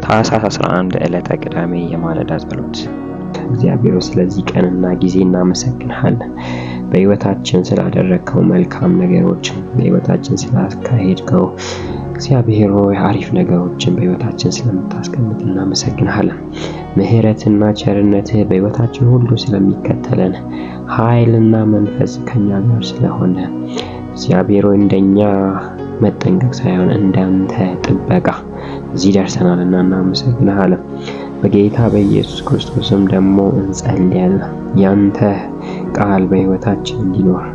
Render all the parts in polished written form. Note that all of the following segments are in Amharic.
ታኅሳስ 11 ዕለተ ቅዳሜ የማለዳ ጸሎት። እግዚአብሔር ስለዚህ ቀንና ጊዜ እናመሰግንሃለን። በሕይወታችን ስላደረግከው መልካም ነገሮች፣ በሕይወታችን ስላካሄድከው እግዚአብሔር ሆይ አሪፍ ነገሮችን በሕይወታችን ስለምታስቀምጥ እናመሰግንሃለን። ምሕረትና ቸርነትህ በሕይወታችን ሁሉ ስለሚከተለን፣ ኃይልና መንፈስ ከኛ ጋር ስለሆነ እግዚአብሔር ሆይ እንደኛ መጠንቀቅ ሳይሆን እንዳንተ ጥበቃ እዚህ ደርሰናልና እናመሰግንሃለን። በጌታ በኢየሱስ ክርስቶስም ደግሞ እንጸልያለን። ያንተ ቃል በሕይወታችን እንዲኖር፣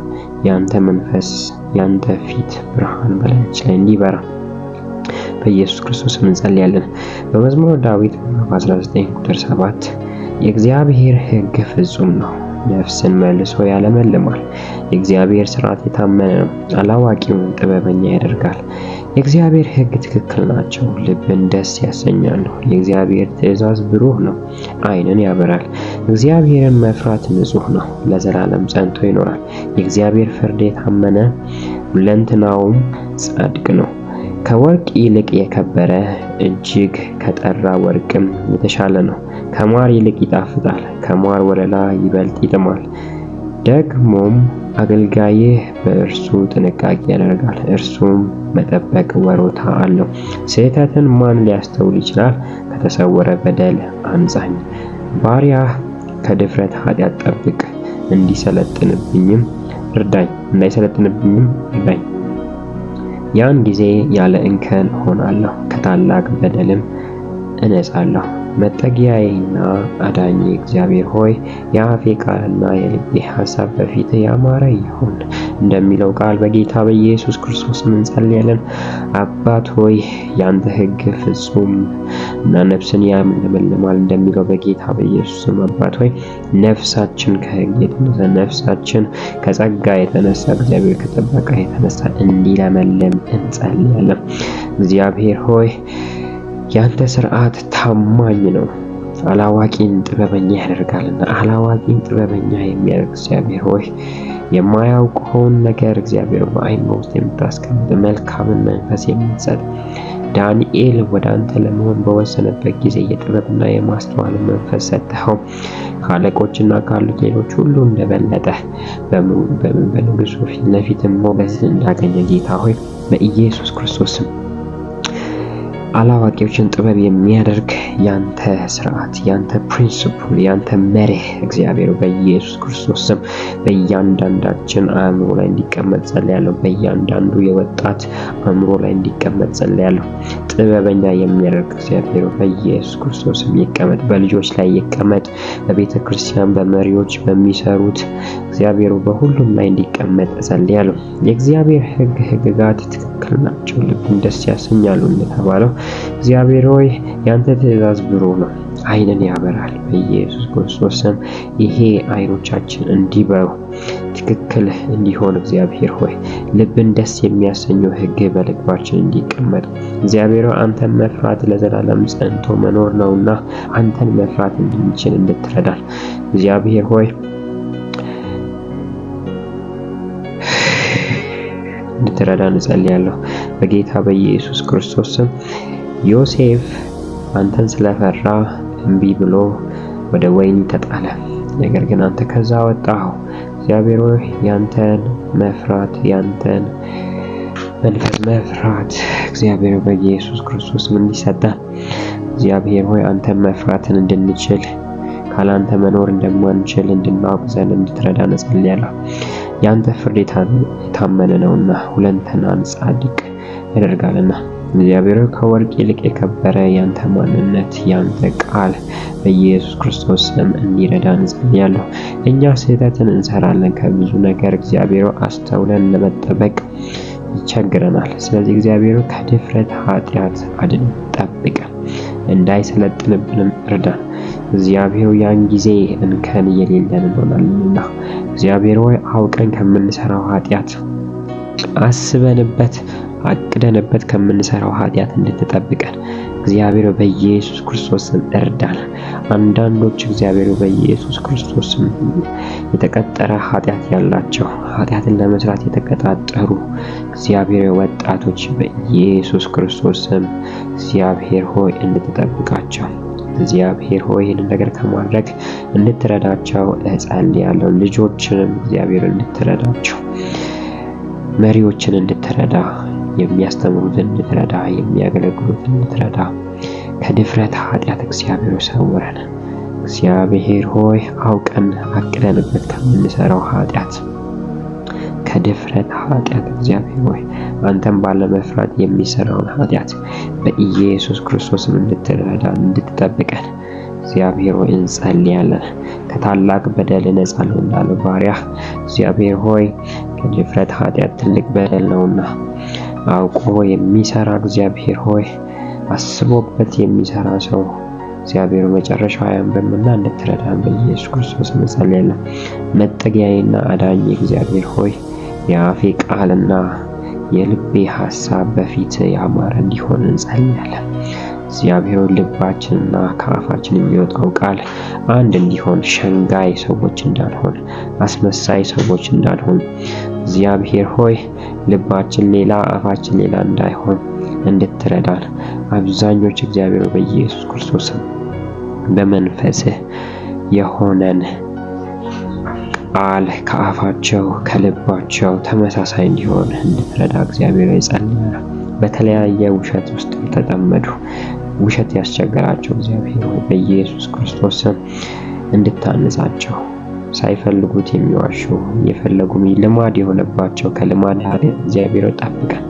ያንተ መንፈስ፣ ያንተ ፊት ብርሃን በላያችን ላይ እንዲበራ በኢየሱስ ክርስቶስም እንጸልያለን። በመዝሙረ ዳዊት ምዕራፍ 19 ቁጥር 7 የእግዚአብሔር ሕግ ፍጹም ነው፣ ነፍስን መልሶ ያለመልማል። የእግዚአብሔር ሥርዓት የታመነ ነው፣ አላዋቂውን ጥበበኛ ያደርጋል። የእግዚአብሔር ሕግ ትክክል ናቸው፣ ልብን ደስ ያሰኛሉ። የእግዚአብሔር ትእዛዝ ብሩህ ነው፣ ዓይንን ያበራል። እግዚአብሔርን መፍራት ንጹሕ ነው፣ ለዘላለም ጸንቶ ይኖራል። የእግዚአብሔር ፍርድ የታመነ ሁለንተናውም ጻድቅ ነው። ከወርቅ ይልቅ የከበረ እጅግ ከጠራ ወርቅም የተሻለ ነው። ከማር ይልቅ ይጣፍጣል፣ ከማር ወለላ ይበልጥ ይጥማል። ደግሞም አገልጋይህ በእርሱ ጥንቃቄ ያደርጋል፣ እርሱም መጠበቅ ወሮታ አለው። ስህተትን ማን ሊያስተውል ይችላል? ከተሰወረ በደል አንጻኝ። ባሪያህ ከድፍረት ኃጢአት ጠብቅ፣ እንዳይሰለጥንብኝም እርዳኝ። ያን ጊዜ ያለ እንከን እሆናለሁ፣ ከታላቅ በደልም እነጻለሁ። መጠጊያዬና አዳኜ እግዚአብሔር ሆይ የአፌ ቃልና የልቤ ሐሳብ በፊትህ ያማረ ይሁን እንደሚለው ቃል በጌታ በኢየሱስ ክርስቶስ እንጸልያለን። አባት ሆይ ያንተ ሕግ ፍጹም እና ነፍስን ያለመልማል እንደሚለው በጌታ በኢየሱስ አባት ሆይ ነፍሳችን ከሕግ የተነሳ ነፍሳችን ከጸጋ የተነሳ እግዚአብሔር ከጥበቃ የተነሳ እንዲለመልም እንጸልያለን። እግዚአብሔር ሆይ ያንተ ሥርዓት ታማኝ ነው፣ አላዋቂን ጥበበኛ ያደርጋልና። አላዋቂን ጥበበኛ የሚያደርግ እግዚአብሔር ሆይ የማያውቀውን ነገር እግዚአብሔር በአእምሮ ውስጥ የምታስቀምጥ መልካምን መንፈስ የምትሰጥ ዳንኤል ወደ አንተ ለመሆን በወሰነበት ጊዜ የጥበብና የማስተዋል መንፈስ ሰጥተኸው ከአለቆችና ካሉት ሌሎች ሁሉ እንደበለጠ በንጉሡ ፊት ለፊትም ሞገስ እንዳገኘ ጌታ ሆይ በኢየሱስ ክርስቶስም አላዋቂዎችን ጥበብ የሚያደርግ ያንተ ሥርዓት፣ ያንተ ፕሪንሲፕል፣ ያንተ መርህ እግዚአብሔር በኢየሱስ ክርስቶስ ስም በእያንዳንዳችን አእምሮ ላይ እንዲቀመጥ ጸልያለሁ። በእያንዳንዱ የወጣት አእምሮ ላይ እንዲቀመጥ ጸልያለሁ። ጥበበኛ የሚያደርግ እግዚአብሔር በኢየሱስ ክርስቶስ ስም ይቀመጥ፣ በልጆች ላይ ይቀመጥ፣ በቤተ ክርስቲያን በመሪዎች በሚሰሩት እግዚአብሔር በሁሉም ላይ እንዲቀመጥ ጸልያለሁ። የእግዚአብሔር ሕግጋት ትክክል ናቸው፣ ልብን ደስ ያሰኛሉ እንደተባለው እግዚአብሔር ሆይ ያንተ ትእዛዝ ብሩህ ነው፣ ዓይንን ያበራል። በኢየሱስ ክርስቶስ ስም ይሄ ዓይኖቻችን እንዲበሩ ትክክል እንዲሆን እግዚአብሔር ሆይ ልብን ደስ የሚያሰኘው ሕግ በልባችን እንዲቀመጥ እግዚአብሔር ሆይ አንተን መፍራት ለዘላለም ጸንቶ መኖር ነውና አንተን መፍራት እንድንችል እንድትረዳን እግዚአብሔር ሆይ እንድትረዳን እጸልያለሁ በጌታ በኢየሱስ ክርስቶስ ስም። ዮሴፍ አንተን ስለፈራ እምቢ ብሎ ወደ ወህኒ ተጣለ። ነገር ግን አንተ ከዛ ወጣኸው። እግዚአብሔር ሆይ ያንተን መፍራት ያንተን መንፈስ መፍራት እግዚአብሔር በኢየሱስ ክርስቶስ እንዲሰጠን እግዚአብሔር ሆይ አንተን መፍራትን እንድንችል ካላንተ መኖር እንደማንችል እንድናውቅ ዘንድ እንድትረዳን እጸልያለሁ። ያንተ ፍርድ የታመነ ነውና ሁለንተናን ጻድቅ ያደርጋልና እግዚአብሔር ከወርቅ ይልቅ የከበረ ያንተ ማንነት ያንተ ቃል በኢየሱስ ክርስቶስ ስም እንዲረዳን እጸልያለሁ። እኛ ስህተትን እንሰራለን ከብዙ ነገር እግዚአብሔር አስተውለን ለመጠበቅ ይቸግረናል። ስለዚህ እግዚአብሔር ከድፍረት ኃጢአት አድነን፣ ጠብቀን፣ እንዳይሰለጥንብንም እርዳን። እግዚአብሔር ያን ጊዜ እንከን የሌለን እንሆናለንና እግዚአብሔር ሆይ አውቀን ከምንሰራው ኃጢአት አስበንበት አቅደንበት ከምንሰራው ኃጢአት እንድትጠብቀን እግዚአብሔር በኢየሱስ ክርስቶስ ስም እርዳን። አንዳንዶች እግዚአብሔር በኢየሱስ ክርስቶስ ስም የተቀጠረ ኃጢአት ያላቸው ኃጢአትን ለመስራት የተቀጣጠሩ እግዚአብሔር ወጣቶች በኢየሱስ ክርስቶስ ስም እግዚአብሔር ሆይ እንድትጠብቃቸው እግዚአብሔር ሆይ ይህንን ነገር ከማድረግ እንድትረዳቸው እጸልያለሁ። ልጆችንም እግዚአብሔር እንድትረዳቸው፣ መሪዎችን እንድትረዳ፣ የሚያስተምሩትን እንድትረዳ፣ የሚያገለግሉትን እንድትረዳ፣ ከድፍረት ኃጢአት እግዚአብሔር ሰውረን። እግዚአብሔር ሆይ አውቀን አቅደንበት ከምንሰራው ኃጢአት ከድፍረት ኃጢአት እግዚአብሔር ሆይ አንተን ባለመፍራት የሚሰራውን ኃጢአት በኢየሱስ ክርስቶስም እንድትረዳ እንድትጠብቀን እግዚአብሔር ሆይ እንጸልያለን። ከታላቅ በደል እነጻለሁ እንዳለው ባሪያ እግዚአብሔር ሆይ ከድፍረት ኃጢአት ትልቅ በደል ነውና አውቆ የሚሰራ እግዚአብሔር ሆይ አስቦበት የሚሰራ ሰው እግዚአብሔር መጨረሻው አያምርምና እንድትረዳን በኢየሱስ ክርስቶስ እንጸልያለን። መጠጊያዬና አዳኜ እግዚአብሔር ሆይ የአፌ ቃልና የልቤ ሐሳብ በፊት ያማረ እንዲሆን እንጸልያለን። እግዚአብሔር ልባችንና ከአፋችን የሚወጣው ቃል አንድ እንዲሆን፣ ሸንጋይ ሰዎች እንዳልሆን፣ አስመሳይ ሰዎች እንዳልሆን እግዚአብሔር ሆይ ልባችን ሌላ አፋችን ሌላ እንዳይሆን እንድትረዳን አብዛኞች እግዚአብሔር በኢየሱስ ክርስቶስ በመንፈስህ የሆነን ቃል ከአፋቸው ከልባቸው ተመሳሳይ እንዲሆን እንድትረዳ እግዚአብሔር ይጸልያል። በተለያየ ውሸት ውስጥ የተጠመዱ ውሸት ያስቸገራቸው እግዚአብሔር ሆይ በኢየሱስ ክርስቶስ እንድታነጻቸው፣ ሳይፈልጉት የሚዋሹ የፈለጉም ልማድ የሆነባቸው ከልማድ ኃጢአት እግዚአብሔር ጠብቀን።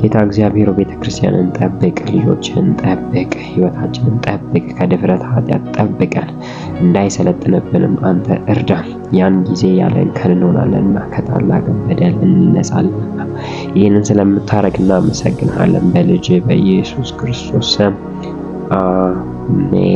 ጌታ እግዚአብሔር ቤተክርስቲያንን ጠብቅ፣ ልጆችን ጠብቅ፣ ሕይወታችንን ጠብቅ፣ ከድፍረት ኃጢአት ጠብቀን፣ እንዳይሰለጥንብንም አንተ እርዳን። ያን ጊዜ ያለን እንሆናለንና ከታላቅ በደል እንነጻለንና ይህንን ስለምታረግ እናመሰግንሃለን በልጅ በኢየሱስ ክርስቶስ ስም አሜን።